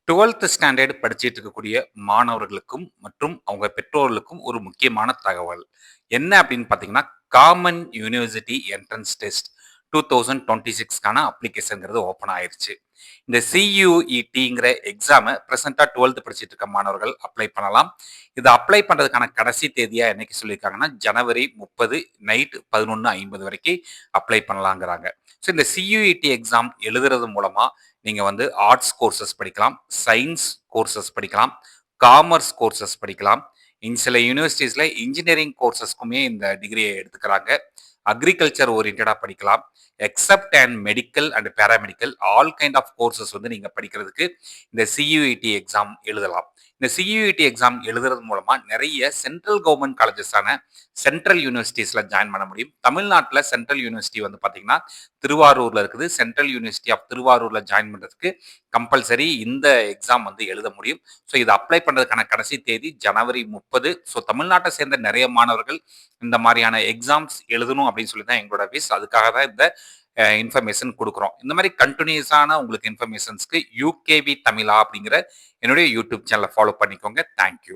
12th standard படிச்சிட்டு இருக்கக்கூடிய மாணவர்களுக்கும் மற்றும் அவங்க பெற்றோர்களுக்கும் ஒரு முக்கியமான தகவல். என்ன அப்படின்னு பார்த்தீங்கன்னா, காமன் யூனிவர்சிட்டி என்ட்ரன்ஸ் டெஸ்ட் 2026க்கான அப்ளிகேஷன்ங்கிறது ஓப்பன் ஆயிருச்சு. இந்த CUETங்கிற எக்ஸாம பிரசன்ட்டா 12th படிச்சிட்டு இருக்க மாணவர்கள் அப்ளை பண்ணலாம். இத அப்ளை பண்றதுக்கான கடைசி தேதியா என்னைக்கு சொல்லியிருக்காங்கன்னா, ஜனவரி 30 நைட் 11:50 வரைக்கும் அப்ளை பண்ணலாங்கிறாங்க. ஸோ இந்த CUET எக்ஸாம் எழுதுறது மூலமா நீங்க வந்து ஆர்ட்ஸ் கோர்சஸ் படிக்கலாம், சயின்ஸ் கோர்சஸ் படிக்கலாம், காமர்ஸ் கோர்சஸ் படிக்கலாம். சில யூனிவர்சிட்டிஸ்ல இன்ஜினியரிங் கோர்சஸ்க்குமே இந்த டிகிரியை எடுத்துக்கிறாங்க. அக்ரிகல்ச்சர் ஓரியன்டா படிக்கலாம். Except and medical and paramedical all kind of courses வந்து நீங்க படிக்கிறதுக்கு இந்த CUET எக்ஸாம் எழுதலாம். இந்த CUET எக்ஸாம் எழுதுறது மூலமா நிறைய சென்ட்ரல் கவர்மெண்ட் காலேஜஸான சென்ட்ரல் யூனிவர்சிட்டிஸ்ல ஜாயின் பண்ண முடியும். தமிழ்நாட்டில் சென்ட்ரல் யூனிவர்சிட்டி வந்து பார்த்தீங்கன்னா திருவாரூர்ல இருக்குது. சென்ட்ரல் யூனிவர்சிட்டி ஆஃப் திருவாரூர்ல ஜாயின் பண்றதுக்கு கம்பல்சரி இந்த எக்ஸாம் வந்து எழுத முடியும். ஸோ இது அப்ளை பண்றதுக்கான கடைசி தேதி ஜனவரி 30. ஸோ தமிழ்நாட்டை சேர்ந்த நிறைய மாணவர்கள் இந்த மாதிரியான எக்ஸாம்ஸ் எழுதணும் அப்படின்னு சொல்லி தான் எங்களோட விஷ். அதுக்காக தான் இந்த இன்ஃபர்மேஷன் கொடுக்குறோம். இந்த மாதிரி கண்டினியூஸான உங்களுக்கு இன்ஃபர்மேஷன்ஸ்க்கு யூகேவி தமிழா அப்படிங்கிற என்னுடைய யூடியூப் சேனலை ஃபாலோ பண்ணிக்கோங்க. தேங்க்யூ.